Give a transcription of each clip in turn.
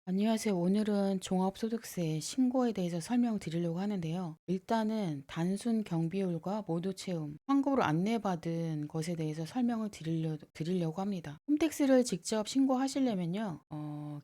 안녕하세요. 오늘은 종합소득세 신고에 대해서 설명드리려고 하는데요. 일단은 단순 경비율과 모두 채움, 환급으로 안내받은 것에 대해서 설명을 드리려고 합니다. 홈택스를 직접 신고하시려면요.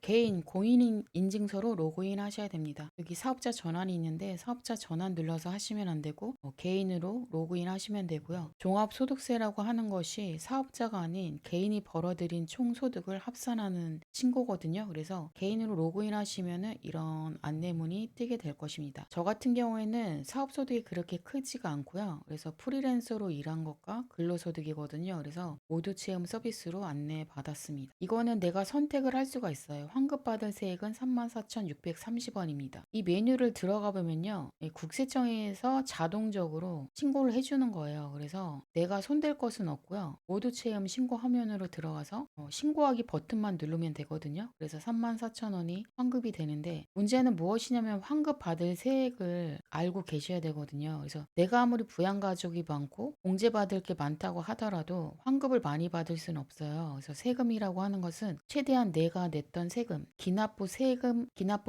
개인 공인인증서로 로그인 하셔야 됩니다. 여기 사업자 전환이 있는데 사업자 전환 눌러서 하시면 안 되고 개인으로 로그인 하시면 되고요. 종합소득세라고 하는 것이 사업자가 아닌 개인이 벌어들인 총소득을 합산하는 신고거든요. 그래서 개인으로 로그인 하시면은 이런 안내문이 뜨게 될 것입니다. 저 같은 경우에는 사업소득이 그렇게 크지가 않고요. 그래서 프리랜서로 일한 것과 근로소득이거든요. 그래서 모두 체험 서비스로 안내 받았습니다. 이거는 내가 선택을 할 수가 있어요. 환급받을 세액은 34,630원입니다. 이 메뉴를 들어가 보면요. 국세청에서 자동적으로 신고를 해주는 거예요. 그래서 내가 손댈 것은 없고요. 모두 체험 신고 화면으로 들어가서 신고하기 버튼만 누르면 되거든요. 그래서 34,000원이 환급이 되는데 문제는 무엇이냐면 환급 받을 세액을 알고 계셔야 되거든요. 그래서 내가 아무리 부양가족이 많고 공제받을 게 많다고 하더라도 환급을 많이 받을 수는 없어요. 그래서 세금이라고 하는 것은 최대한 내가 냈던 세금, 기납부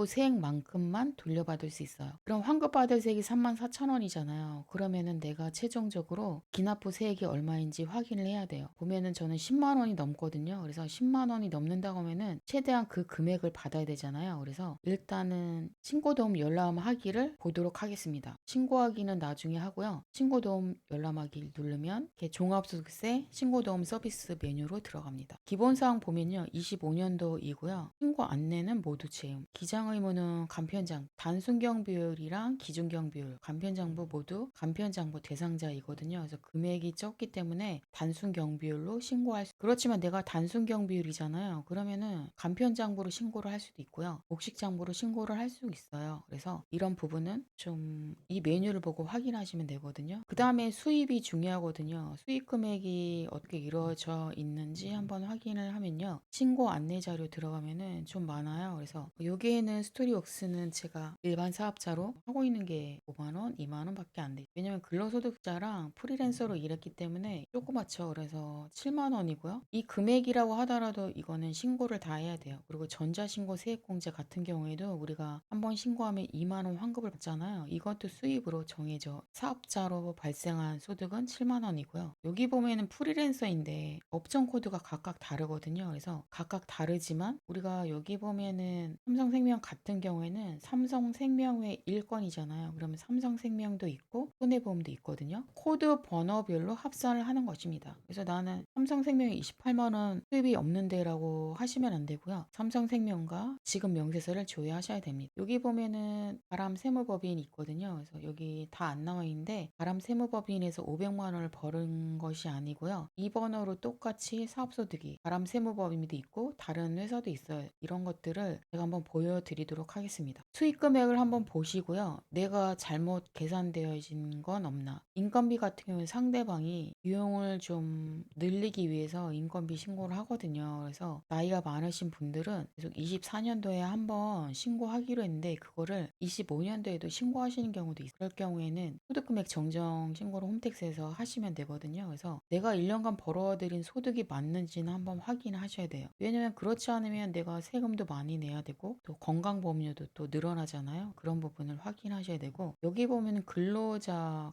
세액만큼만 돌려받을 수 있어요. 그럼 환급 받을 세액이 34,000원이잖아요. 그러면은 내가 최종적으로 기납부 세액이 얼마인지 확인을 해야 돼요. 보면은 저는 10만 원이 넘거든요. 그래서 10만 원이 넘는다고 하면은 최대한 그 금액을 받아야 되잖아요. 그래서 일단은 신고도움 열람하기를 보도록 하겠습니다. 신고하기는 나중에 하고요. 신고도움 열람하기 누르면 이렇게 종합소득세 신고도움 서비스 메뉴로 들어갑니다. 기본사항 보면요. 25년도이고요. 신고 안내는 모두 채움. 기장의무는 간편장, 단순경비율이랑 기준경비율, 간편장부 모두 간편장부 대상자이거든요. 그래서 금액이 적기 때문에 단순경비율로 신고할 수. 그렇지만 내가 단순경비율이잖아요. 그러면은 간편장부로 신고를 할 수도 있고요. 복식장부로 신고를 할 수 있어요. 그래서 이런 부분은 좀 이 메뉴를 보고 확인하시면 되거든요. 그 다음에 수입이 중요하거든요. 수입 금액이 어떻게 이루어져 있는지 한번 확인을 하면요. 신고 안내 자료 들어가면은 좀 많아요. 그래서 여기에는 스토리웍스는 제가 일반 사업자로 하고 있는 게 5만 원, 2만 원밖에 안 돼요. 왜냐면 근로소득자랑 프리랜서로 일했기 때문에 조그맣죠. 그래서 7만 원이고요. 이 금액이라고 하더라도 이거는 신고를 다 해야 돼요. 그리고 전자신고 세액공제 같은 경우에도 우리가 한번 신고하면 2만 원 환급을 받잖아요. 이것도 수입으로 정해져. 사업자로 발생한 소득은 7만 원이고요. 여기 보면은 프리랜서인데 업종 코드가 각각 다르거든요. 그래서 각각 다르지만 우리가 여기 보면은 삼성생명 같은 경우에는 삼성생명의 일건이잖아요. 그러면 삼성생명도 있고 손해보험도 있거든요. 코드 번호별로 합산을 하는 것입니다. 그래서 나는 삼성생명에 28만 원 수입이 없는데라고 하시면 안 되고요. 삼성생명과 지급 명세서를 조회하셔야 됩니다. 여기 보면은 바람세무법인이 있거든요. 그래서 여기 다 안 나와 있는데 바람세무법인에서 500만 원을 벌은 것이 아니고요. 이 번호로 똑같이 사업소득이 바람세무법인도 있고 다른 회사도 있어요. 이런 것들을 제가 한번 보여드리도록 하겠습니다. 수익 금액을 한번 보시고요. 내가 잘못 계산되어진 건 없나. 인건비 같은 경우는 상대방이 비용을 좀 늘리기 위해서 인건비 신고를 하거든요. 그래서 나이가 많으신 분들은 계속 24년도에 한번 신고하기로 했는데 그거를 25년도에도 신고하시는 경우도 있어요. 그럴 경우에는 소득금액 정정 신고를 홈택스에서 하시면 되거든요. 그래서 내가 1년간 벌어들인 소득이 맞는지는 한번 확인하셔야 돼요. 왜냐면 그렇지 않으면 내가 세금도 많이 내야 되고 또 건강보험료도 또 늘어나잖아요. 그런 부분을 확인하셔야 되고 여기 보면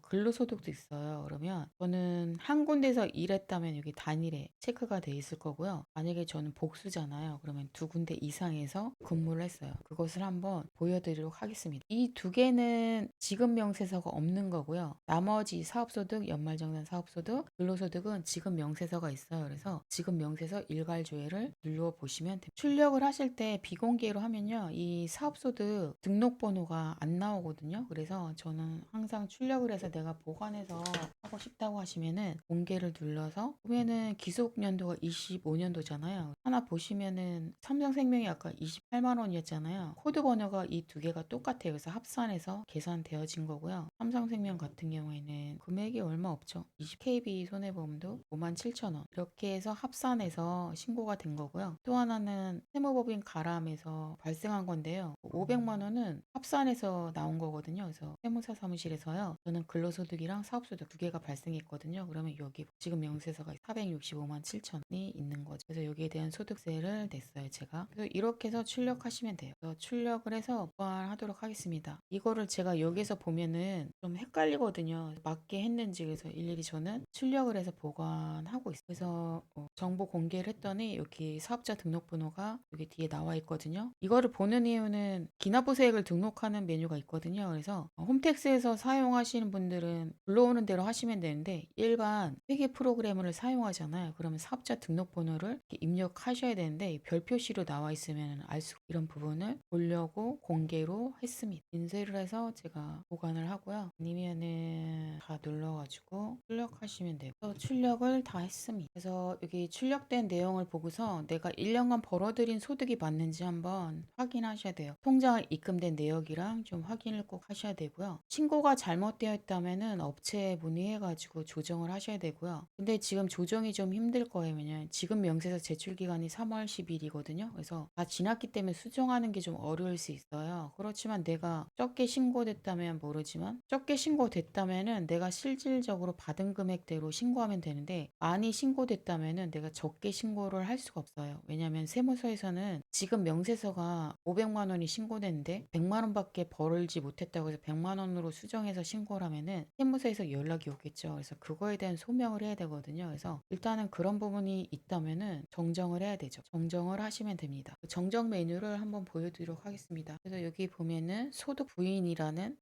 근로소득도 있어요. 그러면 저는 한 군데서 일했다면 여기 단일에 체크가 돼 있을 거고요. 만약에 저는 복수잖아요. 그러면 두 군데 이상에서 근무를 했어요. 그것을 한번 보여드리도록 하겠습니다. 이 두 개는 지급 명세서가 없는 거고요. 나머지 사업소득, 연말정산 사업소득, 근로소득은 지급 명세서가 있어요. 그래서 지급 명세서 일괄조회를 눌러보시면 됩니다. 출력을 하실 때 비공개로 하면요. 이 사업소득 등록번호가 안 나오거든요. 그래서 저는 항상 출력을 해서 내가 보관해서 하고 싶다고 하시면은 공개를 눌러서 보면은 기속 연도가 25년도잖아요. 하나 보시면은 삼성생명이 아까 28만 원이었잖아요. 코드 번호가 이 두 개가 똑같아요. 그래서 합산해서 계산되어진 거고요. 삼성생명 같은 경우에는 금액이 얼마 없죠. 20KB 손해보험도 57,000원. 이렇게 해서 합산해서 신고가 된 거고요. 또 하나는 세무법인 가람에서 발생한 건데요. 500만 원은 합산해서 나온 거거든요. 그래서 세무사 사무실에서요. 저는 근로소득이랑 사업소득 두 개가 발생했거든요. 그러면 여기 지금 명세서가 465만 7천이 있는 거죠. 그래서 여기에 대한 소득세를 냈어요, 제가. 그래서 이렇게 선택해서 출력하시면 돼요. 그래서 출력을 해서 보관하도록 하겠습니다. 이거를 제가 여기서 보면은 좀 헷갈리거든요. 맞게 했는지. 그래서 일일이 저는 출력을 해서 보관하고 있어요. 그래서 정보 공개를 했더니 여기 사업자 등록번호가 여기 뒤에 나와 있거든요. 이거를 보는 이유는 기납부서액을 등록하는 메뉴가 있거든요. 그래서 홈택스에서 사용하시는 분들은 불러오는 대로 하시면 되는데 일반 회계 프로그램을 사용하잖아요. 그러면 사업자 등록번호를 이렇게 입력하셔야 되는데 별 표시로 나와 있으면 알 수 이런 부분을 보려고 공개로 했습니다. 인쇄를 해서 제가 보관을 하고요. 아니면은 다 눌러가지고 출력하시면 돼요. 그래서 출력을 다 했습니다. 그래서 여기 출력된 내용을 보고서 내가 1년간 벌어들인 소득이 맞는지 한번 확인하셔야 돼요. 통장에 입금된 내역이랑 좀 확인을 꼭 하셔야 되고요. 신고가 잘못되어 있다면은 업체에 문의해가지고 조정을 하셔야 되고요. 근데 지금 조정이 좀 힘들 거예요. 왜냐면 지금 명세서 제출 기간이 3월 10일이거든요. 그래서 다 지났기 때문에 수정하는 게 좀 어려울 수 있어요. 그렇지만 내가 적게 신고됐다면 모르지만 적게 신고됐다면은 내가 실질적으로 받은 금액대로 신고하면 되는데 많이 신고됐다면은 내가 적게 신고를 할 수가 없어요. 왜냐면 세무서에서는 지금 명세서가 500만 원이 신고됐는데 100만 원밖에 벌지 못했다고 해서 100만 원으로 수정해서 신고를 하면은 세무서에서 연락이 오겠죠. 그래서 그거에 대한 소명을 해야 되거든요. 그래서 일단은 그런 부분이 있다면은 정정을 해야 되죠. 정정을 하시면 됩니다. 그 정정 메뉴를 한번 보여드리도록 하겠습니다. 그래서 여기 보면은 소득 부인이라는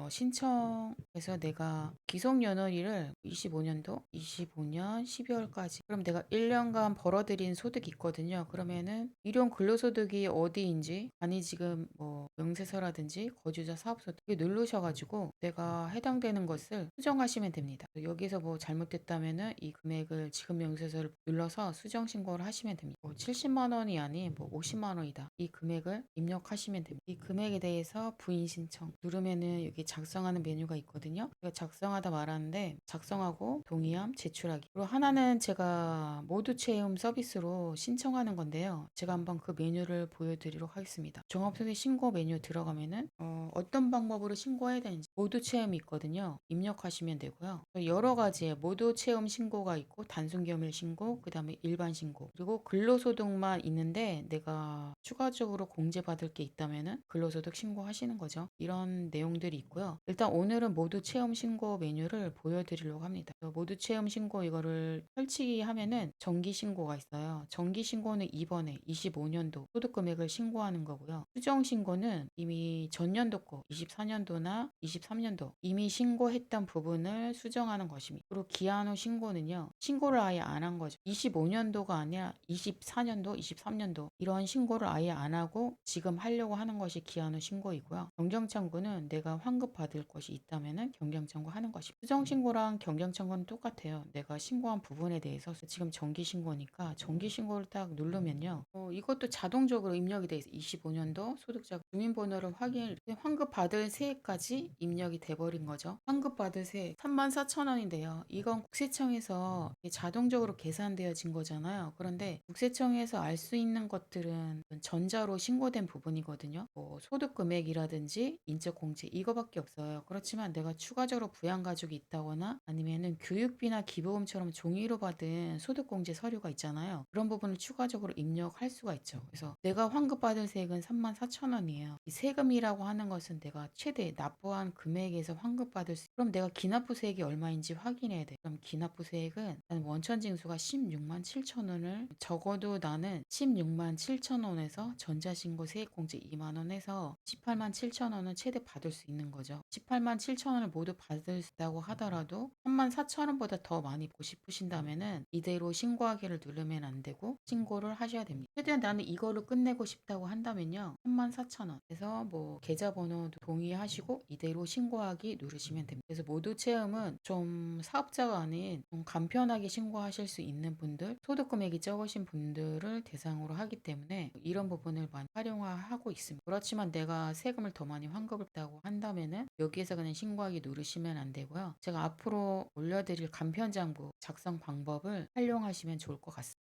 신청해서 내가 기속 연월일을 25년 12월까지 그럼 내가 1년간 벌어들인 소득이 있거든요. 그러면은 일용 근로소득이 어디인지 아니 지금 뭐 명세서라든지 거주자 사업소득 누르셔가지고 내가 해당되는 것을 수정하시면 됩니다. 여기서 뭐 잘못됐다면은 이 금액을 지급 명세서를 눌러서 수정 신고를 하시면 됩니다. 뭐 70만 원이 아닌 뭐 50만 원이다. 이 금액을 입력하시면 됩니다. 이 금액에 대해서 부인 신청 누르면은 여기 작성하는 메뉴가 있거든요. 제가 작성하다 말았는데 작성하고 동의함 제출하기. 그리고 하나는 제가 모두 체험 서비스로 신청하는 건데요. 제가 한번 그 메뉴를 보여드리도록 하겠습니다. 종합소득 신고 메뉴 들어가면은 어떤 방법으로 신고해야 되는지 모두 체험이 있거든요. 입력하시면 되고요. 여러 가지의 모두 체험 신고가 있고 단순 겸일 신고, 그 다음에 일반 신고, 그리고 근로소득만 있는데 내가 추가적으로 공제받을 게 있다면은 근로소득 신고하시는 거죠. 이런 내용들이 있고요. 일단 오늘은 모두 체험 신고 메뉴를 보여드리려고 합니다. 모두 체험 신고 이거를 펼치기 하면은 정기 신고가 있어요. 정기 신고는 이번에 25년도 소득 금액을 신고하는 거고요. 수정 신고는 이미 전년도 거 24년도나 23년도 이미 신고했던 부분을 수정하는 것입니다. 그리고 기한 후 신고는요. 신고를 아예 안 한 거죠. 25년도가 아니라 24년도, 23년도 이런 신고를 아예 안 하고 지금 하려고 하는 것이 기한 후 신고이고요. 경경청구는 내가 환급 받을 것이 있다면은 경경청구 하는 것입니다. 수정 신고랑 경경청구는 똑같아요. 내가 신고한 부분에 대해서 지금 정기 신고니까 정기 신고를 딱 누르면요. 이것도 자동적으로 입력이 돼 있어요. 25년도 소득자 주민번호를 확인 환급 받을 세액까지 입력이 돼버린 거죠. 환급 받을 세액 34,000원인데요. 이건 국세청에서 자동적으로 계산되어진 거잖아요. 그런데 국세청에서 알 수 있는 것들은 전자로 신고된 부분이거든요. 뭐 소득 금액이라든지 인적 공제 이거밖에 없어요. 그렇지만 내가 추가적으로 부양 가족이 있다거나 아니면은 교육비나 기부금처럼 종이로 받은 소득 공제 서류가 있잖아요. 그런 부분을 추가적으로 입력할 수가 있죠. 그래서 내가 환급받을 세액은 34,000원이에요. 이 세금이라고 하는 것은 내가 최대 납부한 금액에서 환급받을 수 그럼 내가 기납부 세액이 얼마인지 확인해야 돼. 그럼 기납부 세액은 나는 원천징수가 16만 7천 원을 적어도 나는 16만 7천 원에서 전자신고 세액공제 2만 원 해서 18만 7천 원은 최대 받을 수 있는 거죠. 18만 7천 원을 모두 받을 수 있다고 하더라도 3만 4천 원보다 더 많이 받고 싶으신다면은 이대로 신고하기를 누르면 안 되고 신고를 하셔야 됩니다. 최대한 나는 이거를 끝내고 싶다고 한다면요. 3만 4천 원. 그래서 뭐 계좌번호도 동의하시고 이대로 신고하기 누르시면 됩니다. 그래서 모두 체험은 좀 사업자가 아닌 좀 간편하게 신고하실 수 있는 분들, 소득 금액이 적으신 분들을 대상으로 하기 때문에 이런 부분을 많이 활용하고 있습니다. 그렇지만 내가 세금을 더 많이 환급을 했다고 한다면은 여기에서 그냥 신고하기 누르시면 안 되고요. 제가 앞으로 올려드릴 간편 장부 작성 방법을 활용하시면 좋을 것 같습니다.